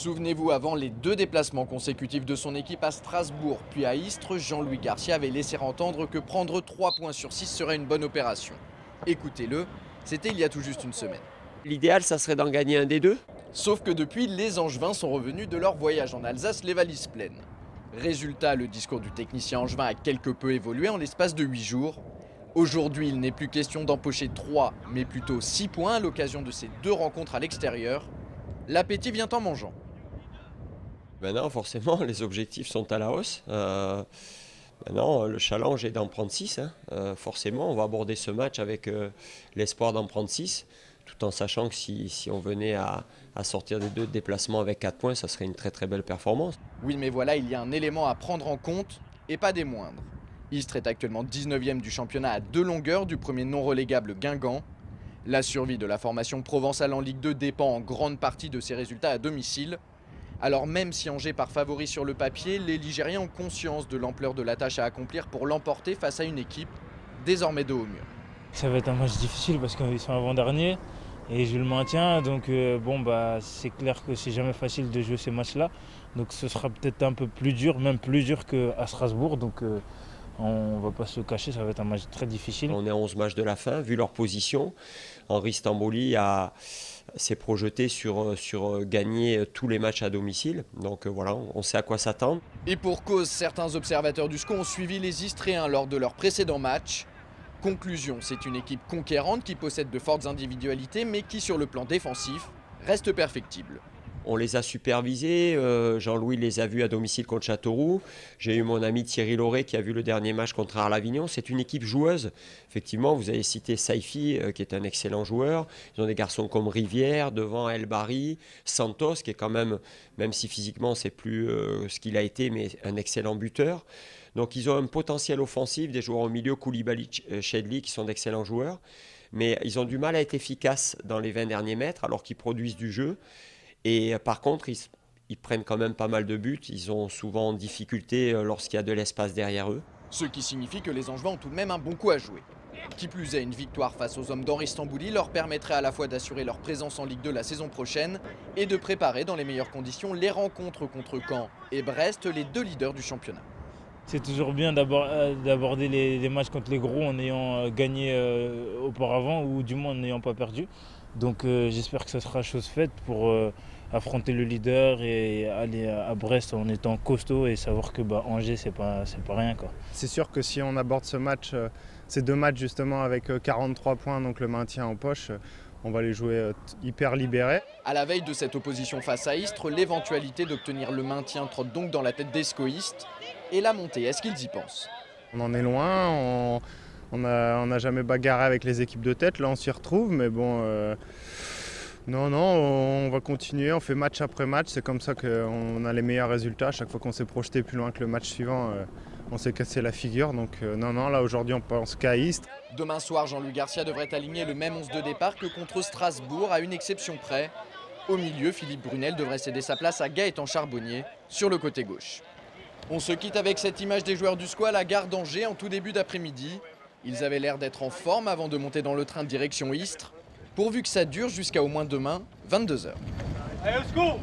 Souvenez-vous, avant les 2 déplacements consécutifs de son équipe à Strasbourg puis à Istres, Jean-Louis Garcia avait laissé entendre que prendre 3 points sur 6 serait une bonne opération. Écoutez-le, c'était il y a tout juste une semaine. L'idéal, ça serait d'en gagner un des deux. Sauf que depuis, les Angevins sont revenus de leur voyage en Alsace les valises pleines. Résultat, le discours du technicien angevin a quelque peu évolué en l'espace de 8 jours. Aujourd'hui, il n'est plus question d'empocher 3, mais plutôt 6 points à l'occasion de ces 2 rencontres à l'extérieur. L'appétit vient en mangeant. Maintenant, forcément, les objectifs sont à la hausse. Maintenant, le challenge est d'en prendre 6. Forcément, on va aborder ce match avec l'espoir d'en prendre 6, tout en sachant que si on venait à sortir des 2 déplacements avec 4 points, ça serait une très très belle performance. Oui, mais voilà, il y a un élément à prendre en compte, et pas des moindres. Istres est actuellement 19e du championnat à 2 longueurs du premier non relégable Guingamp. La survie de la formation provençale en Ligue 2 dépend en grande partie de ses résultats à domicile. Alors même si Angers part favori sur le papier, les Ligériens ont conscience de l'ampleur de la tâche à accomplir pour l'emporter face à une équipe désormais de haut mur. Ça va être un match difficile parce qu'ils sont avant-derniers et je le maintiens. Donc c'est clair que c'est jamais facile de jouer ces matchs-là. Donc ce sera peut-être un peu plus dur, même plus dur qu'à Strasbourg. Donc on ne va pas se le cacher, ça va être un match très difficile. On est à 11 matchs de la fin, vu leur position. Henri Stamboli s'est projeté sur gagner tous les matchs à domicile. Donc voilà, on sait à quoi s'attendre. Et pour cause, certains observateurs du SCO ont suivi les Istréens lors de leur précédent match. Conclusion, c'est une équipe conquérante qui possède de fortes individualités, mais qui sur le plan défensif reste perfectible. On les a supervisés, Jean-Louis les a vus à domicile contre Châteauroux. J'ai eu mon ami Thierry Lauré qui a vu le dernier match contre Arles-Avignon. C'est une équipe joueuse. Effectivement, vous avez cité Saifi qui est un excellent joueur. Ils ont des garçons comme Rivière, devant El Bari, Santos qui est quand même si physiquement c'est plus ce qu'il a été, mais un excellent buteur. Donc ils ont un potentiel offensif, des joueurs au milieu, Koulibaly, Chedli qui sont d'excellents joueurs. Mais ils ont du mal à être efficaces dans les 20 derniers mètres alors qu'ils produisent du jeu. Et par contre, ils prennent quand même pas mal de buts. Ils ont souvent en difficulté lorsqu'il y a de l'espace derrière eux. Ce qui signifie que les Angevins ont tout de même un bon coup à jouer. Qui plus est, une victoire face aux hommes d'Henri Stamboli leur permettrait à la fois d'assurer leur présence en Ligue 2 la saison prochaine et de préparer dans les meilleures conditions les rencontres contre Caen et Brest, les 2 leaders du championnat. C'est toujours bien d'aborder les matchs contre les gros en ayant gagné auparavant ou du moins en n'ayant pas perdu. Donc j'espère que ça sera chose faite pour affronter le leader et aller à Brest en étant costaud et savoir que Angers c'est pas rien quoi. C'est sûr que si on aborde ces 2 matchs justement avec 43 points, donc le maintien en poche, on va les jouer hyper libérés. À la veille de cette opposition face à Istres, l'éventualité d'obtenir le maintien trotte donc dans la tête des scoïstes. Et la montée, est-ce qu'ils y pensent? On en est loin, on n'a jamais bagarré avec les équipes de tête, là on s'y retrouve, mais bon, non, on va continuer, on fait match après match, c'est comme ça qu'on a les meilleurs résultats. À chaque fois qu'on s'est projeté plus loin que le match suivant, on s'est cassé la figure, donc non, là aujourd'hui on pense qu'à Istres. Demain soir, Jean-Louis Garcia devrait aligner le même 11 de départ que contre Strasbourg, à une exception près. Au milieu, Philippe Brunel devrait céder sa place à Gaëtan Charbonnier, sur le côté gauche. On se quitte avec cette image des joueurs du SCO à la gare d'Angers en tout début d'après-midi. Ils avaient l'air d'être en forme avant de monter dans le train direction Istres, pourvu que ça dure jusqu'à au moins demain, 22 h. Allez, au SCO!